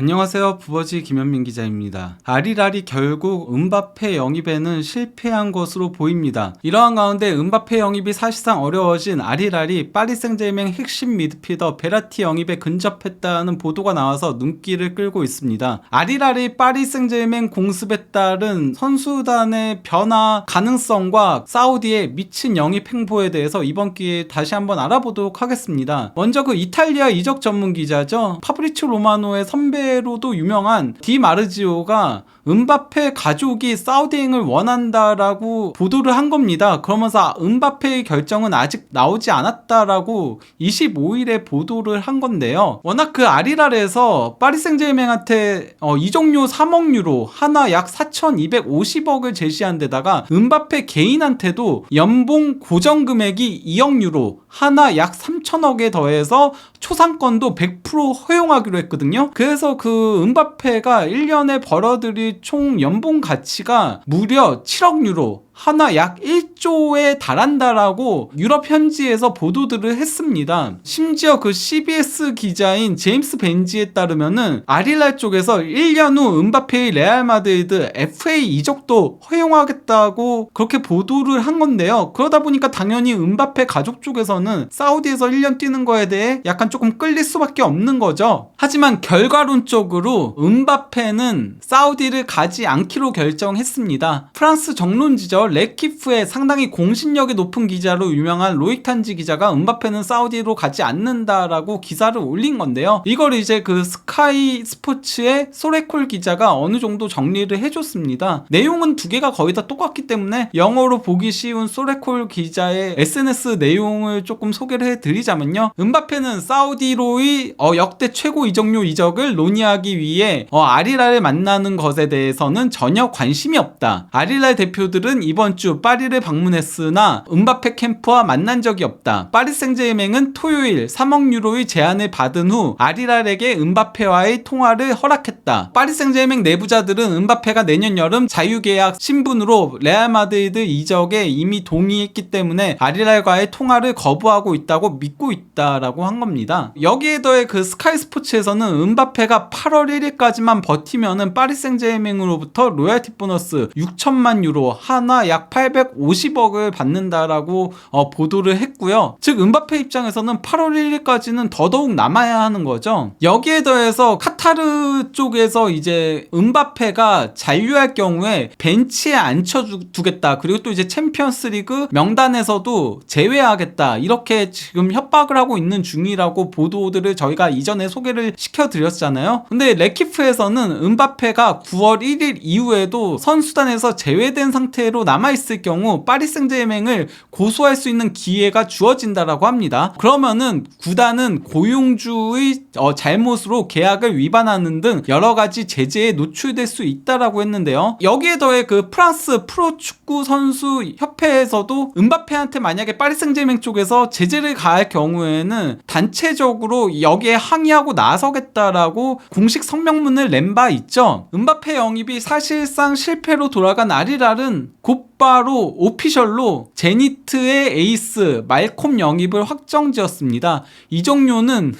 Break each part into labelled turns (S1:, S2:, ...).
S1: 안녕하세요. 부버지 김현민 기자입니다. 아리랄이 결국 음바페 영입에는 실패한 것으로 보입니다. 이러한 가운데 음바페 영입이 사실상 어려워진 아리랄이 파리 생제르맹 핵심 미드필더 베라티 영입에 근접했다는 보도가 나와서 눈길을 끌고 있습니다. 아리랄이 파리 생제르맹 공습에 따른 선수단의 변화 가능성과 사우디의 미친 영입 행보에 대해서 이번 기회에 다시 한번 알아보도록 하겠습니다. 먼저 그 이탈리아 이적 전문 기자죠. 파브리치오 로마노의 선배로도 유명한 디 마르지오가 음바페 가족이 사우디행을 원한다라고 보도를 한 겁니다. 그러면서 음바페의 결정은 아직 나오지 않았다라고 25일에 보도를 한 건데요. 워낙 그 아리랄에서 파리 생제르맹한테 이적료 3억 유로, 하나 약 4,250억을 제시한 데다가 음바페 개인한테도 연봉 고정 금액이 2억 유로, 하나 약 3천억에 더해서 초상권도 100% 허용하기로 했거든요. 그래서 그 음바페가 1년에 벌어들일 총 연봉 가치가 무려 7억 유로, 하나 약 1조에 달한다라고 유럽 현지에서 보도들을 했습니다. 심지어 그 CBS 기자인 제임스 벤지에 따르면은 아리랄 쪽에서 1년 후 음바페의 레알 마드리드 FA 이적도 허용하겠다고 그렇게 보도를 한 건데요. 그러다 보니까 당연히 음바페 가족 쪽에서는 사우디에서 1년 뛰는 거에 대해 약간 조금 끌릴 수밖에 없는 거죠. 하지만 결과론적으로 음바페는 사우디를 가지 않기로 결정했습니다. 프랑스 정론지죠. 레키프의 상당히 공신력이 높은 기자로 유명한 로익 탄지 기자가 음바페는 사우디로 가지 않는다라고 기사를 올린 건데요. 이걸 이제 그 스카이 스포츠의 소레콜 기자가 어느 정도 정리를 해줬습니다. 내용은 두 개가 거의 다 똑같기 때문에 영어로 보기 쉬운 소레콜 기자의 SNS 내용을 조금 소개를 해드리자면요. 음바페는 사우디로의 역대 최고 이적료 이적을 논의하기 위해 아리랄을 만나는 것에 대해서는 전혀 관심이 없다. 아리랄 대표들은 이번 주 파리를 방문했으나 음바페 캠프와 만난 적이 없다. 파리 생제르맹은 토요일 3억 유로의 제안을 받은 후 아리랄에게 음바페와의 통화를 허락했다. 파리 생제르맹 내부자들은 음바페가 내년 여름 자유계약 신분으로 레알 마드리드 이적에 이미 동의했기 때문에 아리랄과의 통화를 거부하고 있다고 믿고 있다라고 한 겁니다. 여기에 더해 그 스카이 스포츠에서는 음바페가 8월 1일까지만 버티면은 파리 생제르맹으로부터 로얄티 보너스 6천만 유로, 하나 약 850억을 받는다라고 보도를 했고요. 즉 음바페 입장에서는 8월 1일까지는 더더욱 남아야 하는 거죠. 여기에 더해서 카타르 쪽에서 이제 음바페가 잔류할 경우에 벤치에 앉혀두겠다. 그리고 또 이제 챔피언스리그 명단에서도 제외하겠다. 이렇게 지금 협박을 하고 있는 중이라고 보도들을 저희가 이전에 소개를 시켜드렸잖아요. 근데 레키프에서는 음바페가 9월 1일 이후에도 선수단에서 제외된 상태로 남아있을 경우 파리 생제르맹을 고소할 수 있는 기회가 주어진다라고 합니다. 그러면은 구단은 고용주의 잘못으로 계약을 위반하는 등 여러 가지 제재에 노출될 수 있다라고 했는데요. 여기에 더해 그 프랑스 프로축구 선수 협회에서도 음바페한테 만약에 파리 생제르맹 쪽에서 제재를 가할 경우에는 단체적으로 여기에 항의하고 나서겠다라고 공식 성명문을 낸 바 있죠. 음바페 영입이 사실상 실패로 돌아간 아리랄은 곧바로 오피셜로 제니트의 에이스 말콤 영입을 확정지었습니다. 이적료는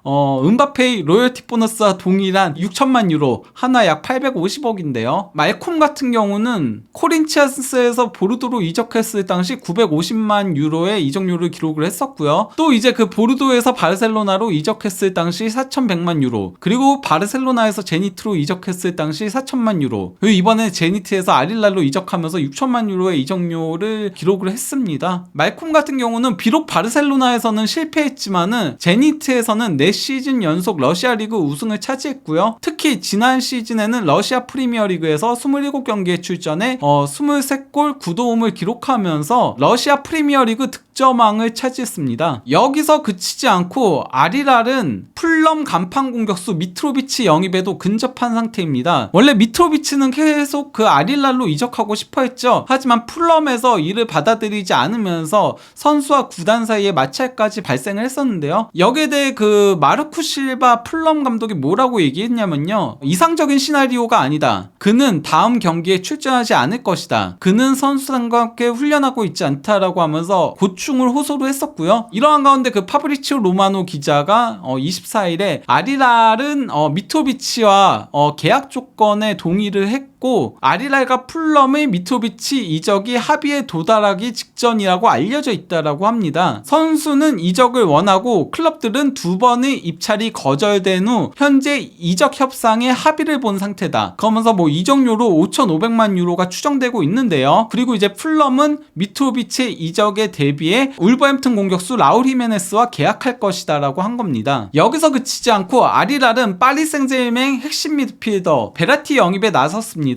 S1: 음바페의 로열티 보너스와 동일한 6천만 유로, 하나 약 850억인데요. 말콤 같은 경우는 코린치안스에서 보르도로 이적했을 당시 950만 유로의 이적료를 기록을 했었고요. 또 이제 그 보르도에서 바르셀로나로 이적했을 당시 4,100만 유로, 그리고 바르셀로나에서 제니트로 이적했을 당시 4천만 유로, 그리고 이번에 제니트에서 아릴랄로 이적하면서 6천만 유로의 이적료를 기록을 했습니다. 말콤 같은 경우는 비록 바르셀로나에서는 실패했지만은 제니트에서는 4시즌 연속 러시아 리그 우승을 차지했고요. 특히 지난 시즌에는 러시아 프리미어리그에서 27경기에 출전해 23골 9도움을 기록하면서 러시아 프리미어리그 득점왕을 차지했습니다. 여기서 그치지 않고 아리랄은 풀럼 간판 공격수 미트로비치 영입에도 근접한 상태입니다. 원래 미트로비치는 계속 그 아리랄로 이적하고 싶어 했죠. 하지만 풀럼에서 이를 받아들이지 않으면서 선수와 구단 사이에 마찰까지 발생을 했었는데요. 여기에 대해 그 마르쿠 실바 풀럼 감독이 뭐라고 얘기했냐면요. 이상적인 시나리오가 아니다. 그는 다음 경기에 출전하지 않을 것이다. 그는 선수단과 함께 훈련하고 있지 않다라고 하면서 고추 보충을 호소를 했었고요. 이러한 가운데 그 파브리치오 로마노 기자가 24일에 아리랄은 미토비치와 계약 조건에 동의를 했고 아리랄과 풀럼의 미토비치 이적이 합의에 도달하기 직전이라고 알려져 있다라고 합니다. 선수는 이적을 원하고 클럽들은 2번의 입찰이 거절된 후 현재 이적 협상에 합의를 본 상태다. 그러면서 이적료로 5,500만 유로가 추정되고 있는데요. 그리고 이제 풀럼은 미토비치의 이적에 대비해 울버햄튼 공격수 라울 히메네스와 계약할 것이다 라고 한 겁니다. 여기서 그치지 않고 아리랄은 파리 생제르맹 핵심 미드필더 베라티 영입에 나섰습니다.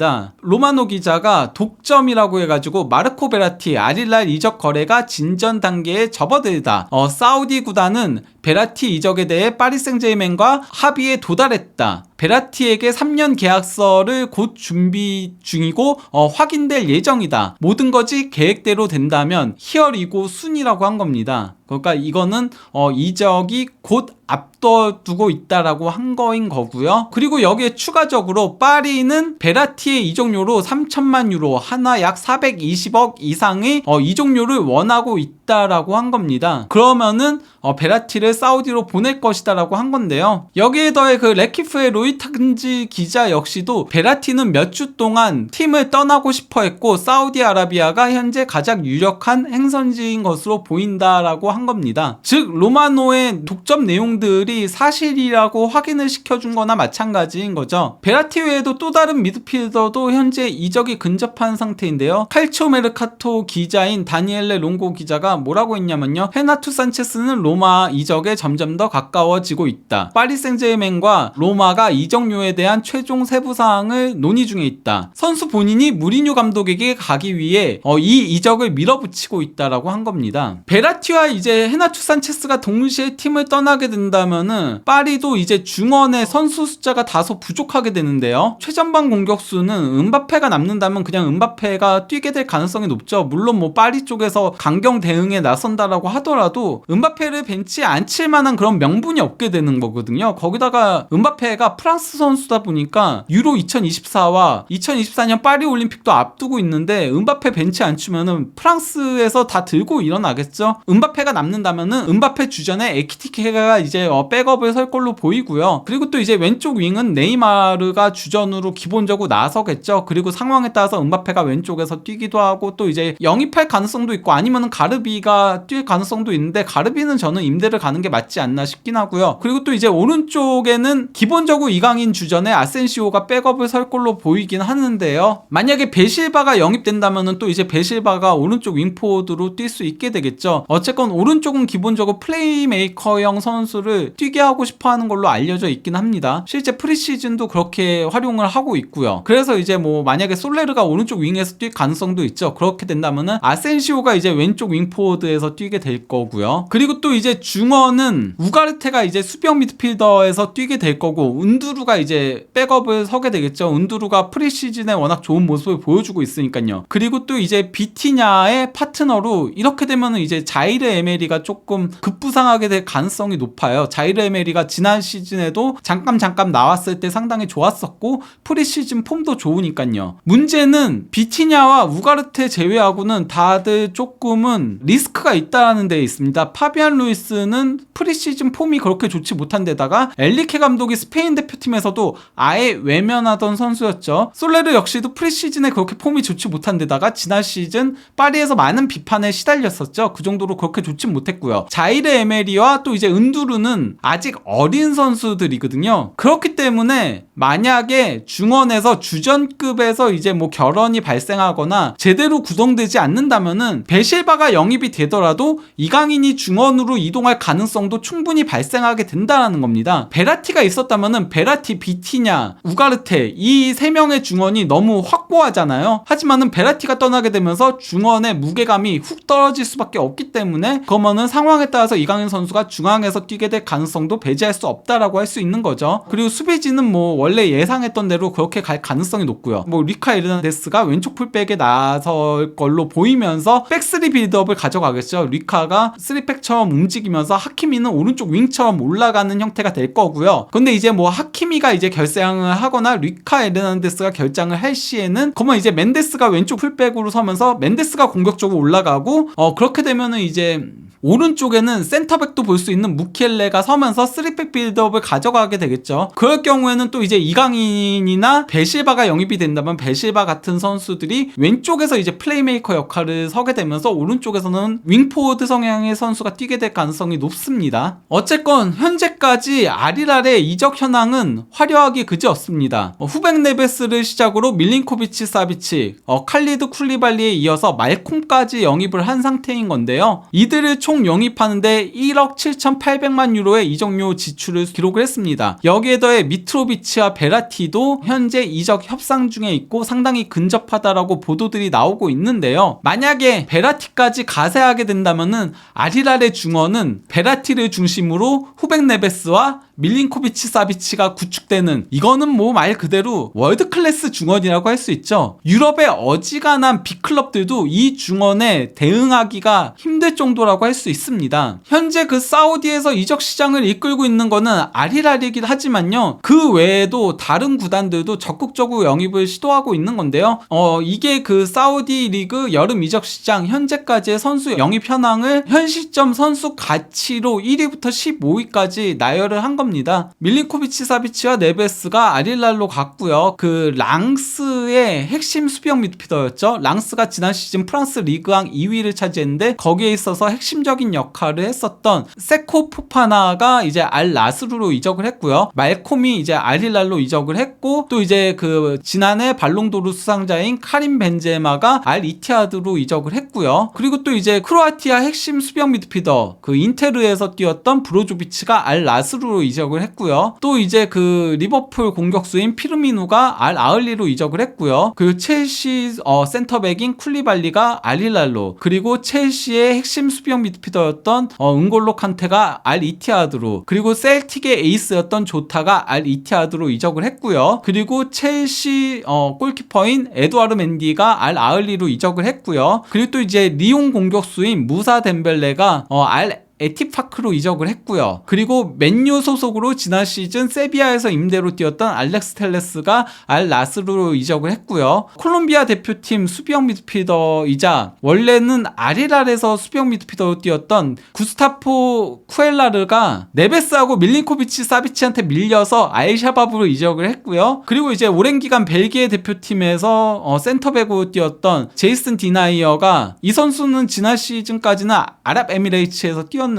S1: 로마노 기자가 독점이라고 해가지고 마르코 베라티 아리랄 이적 거래가 진전 단계에 접어들다. 사우디 구단은 베라티 이적에 대해 파리 생제르맹과 합의에 도달했다. 베라티에게 3년 계약서를 곧 준비 중이고 확인될 예정이다. 모든 것이 계획대로 된다면 히얼이고 순이라고 한 겁니다. 그러니까 이거는 이적이 곧 앞둬두고 있다라고 한 거인 거고요. 그리고 여기에 추가적으로 파리는 베라티의 이적료로 3천만 유로 하나 약 420억 이상의 이적료를 원하고 있다라고 한 겁니다. 그러면은 베라티를 사우디로 보낼 것이다라고 한 건데요. 여기에 더해 그 레키프의 로이탄지 기자 역시도 베라티는 몇 주 동안 팀을 떠나고 싶어 했고 사우디아라비아가 현재 가장 유력한 행선지인 것으로 보인다라고 한 겁니다. 즉 로마노의 독점 내용들이 사실이라고 확인을 시켜준 거나 마찬가지인 거죠. 베라티 외에도 또 다른 미드필더도 현재 이적이 근접한 상태인데요. 칼치오 메르카토 기자인 다니엘레 롱고 기자가 뭐라고 했냐면요. 헤나투 산체스는 로마 이적에 점점 더 가까워지고 있다. 파리 생제르맹과 로마가 이적료에 대한 최종 세부 사항을 논의 중에 있다. 선수 본인이 무리뉴 감독에게 가기 위해 이 이적을 밀어붙이고 있다라고 한 겁니다. 베라티와 이제 헤나투 산체스가 동시에 팀을 떠나게 된다면은 파리도 이제 중원의 선수 숫자가 다소 부족하게 되는데요. 최전방 공격수는 음바페가 남는다면 그냥 음바페가 뛰게 될 가능성이 높죠. 물론 파리 쪽에서 강경 대응에 나선다라고 하더라도 음바페를 벤치에 앉힐 만한 그런 명분이 없게 되는 거거든요. 거기다가 음바페가 프랑스 선수다 보니까 유로 2024와 2024년 파리 올림픽도 앞두고 있는데 음바페 벤치에 앉히면은 프랑스에서 다 들고 일어나겠죠. 음바페가 남는다면은 음바페 주전에 에키티케가 이제 백업을 설 걸로 보이고요. 그리고 또 이제 왼쪽 윙은 네이마르가 주전으로 기본적으로 나서겠죠. 그리고 상황에 따라서 음바페가 왼쪽에서 뛰기도 하고 또 이제 영입할 가능성도 있고 아니면은 가르비가 뛸 가능성도 있는데 가르비는 저는 임대를 가는 게 맞지 않나 싶긴 하고요. 그리고 또 이제 오른쪽에는 기본적으로 이강인 주전에 아센시오가 백업을 설 걸로 보이긴 하는데요. 만약에 베실바가 영입된다면은 또 이제 베실바가 오른쪽 윙포워드로 뛸 수 있게 되겠죠. 어쨌건 오른쪽은 기본적으로 플레이메이커형 선수를 뛰게 하고 싶어하는 걸로 알려져 있긴 합니다. 실제 프리시즌도 그렇게 활용을 하고 있고요. 그래서 이제 만약에 솔레르가 오른쪽 윙에서 뛸 가능성도 있죠. 그렇게 된다면은 아센시오가 이제 왼쪽 윙포워드에서 뛰게 될 거고요. 그리고 또 이제 중원은 우가르테가 이제 수비형 미드필더에서 뛰게 될 거고 은두루가 이제 백업을 서게 되겠죠. 은두루가 프리시즌에 워낙 좋은 모습을 보여주고 있으니까요. 그리고 또 이제 비티냐의 파트너로 이렇게 되면은 이제 자이르 에메리가 조금 급부상하게 될 가능성이 높아요. 자이르 에메리가 지난 시즌에도 잠깐 나왔을 때 상당히 좋았었고 프리시즌 폼도 좋으니까요. 문제는 비티냐와 우가르테 제외하고는 다들 조금은 리스크가 있다는 데 있습니다. 파비안 루이스는 프리시즌 폼이 그렇게 좋지 못한 데다가 엘리케 감독이 스페인 대표팀에서도 아예 외면하던 선수였죠. 솔레르 역시도 프리시즌에 그렇게 폼이 좋지 못한 데다가 지난 시즌 파리에서 많은 비판에 시달렸었죠. 그 정도로 그렇게 좋진 못했고요. 자이르 에메리와 또 이제 은두루는 아직 어린 선수들이거든요. 그렇기 때문에 만약에 중원에서 주전급에서 이제 결연이 발생하거나 제대로 구성되지 않는다면은 베실바가 영입이 되더라도 이강인이 중원으로 이동할 가능성도 충분히 발생하게 된다는 겁니다. 베라티가 있었다면은 베라티, 비티냐, 우가르테 이 세 명의 중원이 너무 확고하잖아요. 하지만은 베라티가 떠나게 되면서 중원의 무게감이 훅 떨어질 수밖에 없기 때문에 그러면은 상황에 따라서 이강인 선수가 중앙에서 뛰게 될 가능성도 배제할 수 없다라고 할 수 있는 거죠. 그리고 수비진은 원래 예상했던 대로 그렇게 갈 가능성이 높고요. 리카 에르난데스가 왼쪽 풀백에 나설 걸로 보이면서 백스리 빌드업을 가져가겠죠. 리카가 3백처럼 움직이면서 하키미는 오른쪽 윙처럼 올라가는 형태가 될 거고요. 근데 이제 뭐 하키미가 이제 결장을 하거나 리카 에르난데스가 결장을 할 시에는 그러면 이제 멘데스가 왼쪽 풀백으로 서면서 멘데스가 공격적으로 올라가고 그렇게 되면은 이제 오른쪽에는 센터백도 볼 수 있는 무키엘레가 서면서 3백 빌드업을 가져가게 되겠죠. 그럴 경우에는 또 이제 이강인이나 베실바가 영입이 된다면 베실바 같은 선수들이 왼쪽에서 이제 플레이메이커 역할을 서게 되면서 오른쪽에서는 윙포워드 성향의 선수가 뛰게 될 가능성이 높습니다. 어쨌건 현재까지 아리랄의 이적 현황은 화려하기 그지없습니다. 후백 네베스를 시작으로 밀린코비치 사비치, 칼리드 쿨리발리에 이어서 말콤까지 영입을 한 상태인 건데요. 이들을 총 영입하는데 1억 7,800만 유로의 이적료 지출을 기록을 했습니다. 여기에 더해 미트로비치와 베라티도 현재 이적 협상 중에 있고 상당히 근접하다라고 보도들이 나오고 있는데요. 만약에 베라티까지 가세하게 된다면은 아리랄의 중원은 베라티를 중심으로 후백 네베스와 밀린코비치 사비치가 구축되는, 이거는 뭐 말 그대로 월드클래스 중원이라고 할 수 있죠. 유럽의 어지간한 빅클럽들도 이 중원에 대응하기가 힘들 정도라고 할 수 있습니다. 현재 그 사우디에서 이적 시장을 이끌고 있는 거는 아리랄이긴 하지만요, 그 외에도 다른 구단들도 적극적으로 영입을 시도하고 있는 건데요. 이게 그 사우디 리그 여름 이적 시장 현재까지의 선수 영입 현황을 현 시점 선수 가치로 1위부터 15위까지 나열을 한 겁니다. 밀린코비치 사비치와 네베스가 아릴랄로 갔고요. 그 랑스의 핵심 수비형 미드필더였죠. 랑스가 지난 시즌 프랑스 리그왕 2위를 차지했는데 거기에 있어서 핵심적인 역할을 했었던 세코 포파나가 이제 알 나스루로 이적을 했고요. 말콤이 이제 아릴랄로 이적을 했고, 또 이제 그 지난해 발롱도르 수상자인 카림 벤제마가 알 이티하드로 이적을 했고요. 그리고 또 이제 크로아티아 핵심 수비형 미드필더 그 인테르에서 뛰었던 브로조비치가 알 나스루로 이적을 했고요. 또 이제 그 리버풀 공격수인 피르미누가 알 아흘리로 이적을 했고요. 그리고 첼시 센터백인 쿨리발리가 알 힐랄로, 그리고 첼시의 핵심 수비형 미드필더였던 은골로 칸테가 알 이티하드로, 그리고 셀틱의 에이스였던 조타가 알 이티하드로 이적을 했고요. 그리고 첼시 골키퍼인 에두아르 멘디가 알 아흘리로 이적을 했고요. 그리고 또 이제 리옹 공격수인 무사 덴벨레가 알 에티파크로 이적을 했고요. 그리고 맨유 소속으로 지난 시즌 세비야에서 임대로 뛰었던 알렉스 텔레스가 알 나스루로 이적을 했고요. 콜롬비아 대표팀 수비형 미드필더이자 원래는 아리랄에서 수비형 미드필더로 뛰었던 구스타포 쿠엘라르가 네베스하고 밀린코비치 사비치한테 밀려서 알샤바브로 이적을 했고요. 그리고 이제 오랜 기간 벨기에 대표팀에서 센터백으로 뛰었던 제이슨 디나이어가, 이 선수는 지난 시즌까지는 아랍에미레이츠에서 뛰었는데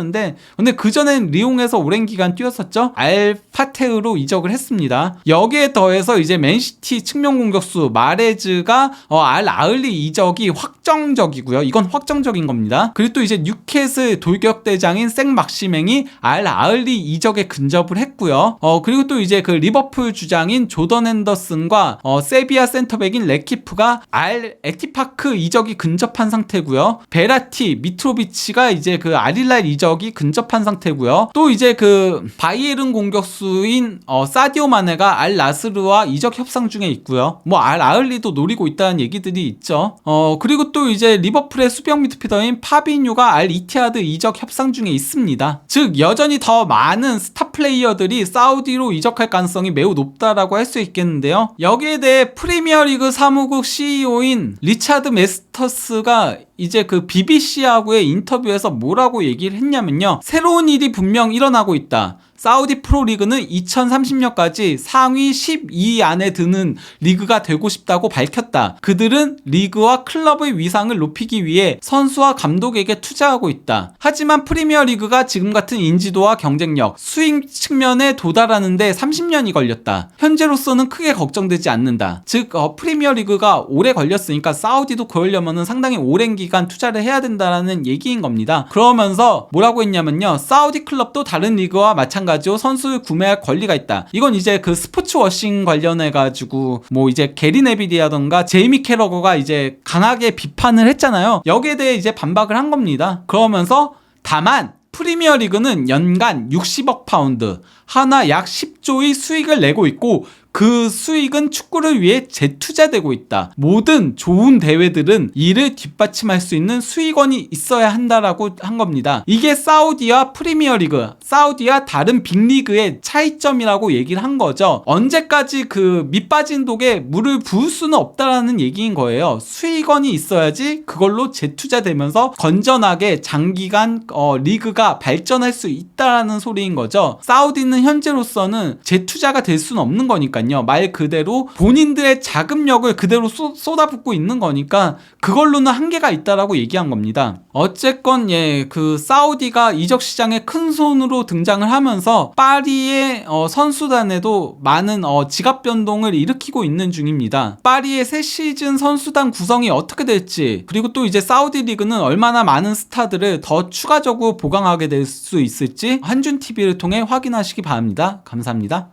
S1: 근데 그전엔 리옹에서 오랜 기간 뛰었었죠. 알파테으로 이적을 했습니다. 여기에 더해서 이제 맨시티 측면 공격수 마레즈가 알 아흘리 이적이 확정적이고요. 이건 확정적인 겁니다. 그리고 또 이제 뉴캐슬 돌격대장인 생 막시맹이 알 아흘리 이적에 근접을 했고요. 그리고 또 이제 그 리버풀 주장인 조던 핸더슨과 세비야 센터백인 레키프가 알 에티파크 이적이 근접한 상태고요. 베라티, 미트로비치가 이제 그 아릴랄 이적이 근접한 상태고요. 또 이제 그 바이에른 공격수인 사디오 마네가 알 나스르와 이적 협상 중에 있고요. 뭐 알 아흘리도 노리고 있다는 얘기들이 있죠. 그리고 또 이제 리버풀의 수비형 미드필더인 파비뉴가 알 이티하드 이적 협상 중에 있습니다. 즉 여전히 더 많은 스타 플레이어들이 사우디로 이적할 가능성이 매우 높다라고 할 수 있겠는데요. 여기에 대해 프리미어리그 사무국 CEO인 리차드 메스터스가 이제 그 BBC하고의 인터뷰에서 뭐라고 얘기를 했냐면요. 새로운 일이 분명 일어나고 있다. 사우디 프로리그는 2030년까지 상위 12위 안에 드는 리그가 되고 싶다고 밝혔다. 그들은 리그와 클럽의 위상을 높이기 위해 선수와 감독에게 투자하고 있다. 하지만 프리미어리그가 지금 같은 인지도와 경쟁력, 수익 측면에 도달하는데 30년이 걸렸다. 현재로서는 크게 걱정되지 않는다. 즉 프리미어리그가 오래 걸렸으니까 사우디도 그러려면 상당히 오랜 기간 투자를 해야 된다는 얘기인 겁니다. 그러면서 뭐라고 했냐면요. 사우디 클럽도 다른 리그와 마찬가지로 선수를 구매할 권리가 있다. 이건 이제 그 스포츠 워싱 관련해가지고 뭐 이제 게리 네빌이라던가 제이미 캐러거가 이제 강하게 비판을 했잖아요. 여기에 대해 이제 반박을 한 겁니다. 그러면서 다만 프리미어리그는 연간 60억 파운드, 하나 약 10조의 수익을 내고 있고 그 수익은 축구를 위해 재투자되고 있다. 모든 좋은 대회들은 이를 뒷받침할 수 있는 수익원이 있어야 한다라고 한 겁니다. 이게 사우디와 프리미어리그, 사우디와 다른 빅리그의 차이점이라고 얘기를 한 거죠. 언제까지 그 밑빠진 독에 물을 부을 수는 없다라는 얘기인 거예요. 수익원이 있어야지 그걸로 재투자되면서 건전하게 장기간 리그가 발전할 수 있다라는 소리인 거죠. 사우디는 현재로서는 재투자가 될 수는 없는 거니까 말 그대로 본인들의 자금력을 그대로 쏟아붓고 있는 거니까 그걸로는 한계가 있다라고 얘기한 겁니다. 어쨌건 그 사우디가 이적 시장에 큰 손으로 등장을 하면서 파리의 선수단에도 많은 지갑 변동을 일으키고 있는 중입니다. 파리의 새 시즌 선수단 구성이 어떻게 될지, 그리고 또 이제 사우디 리그는 얼마나 많은 스타들을 더 추가적으로 보강하게 될 수 있을지 한준 TV를 통해 확인하시기 바랍니다. 감사합니다.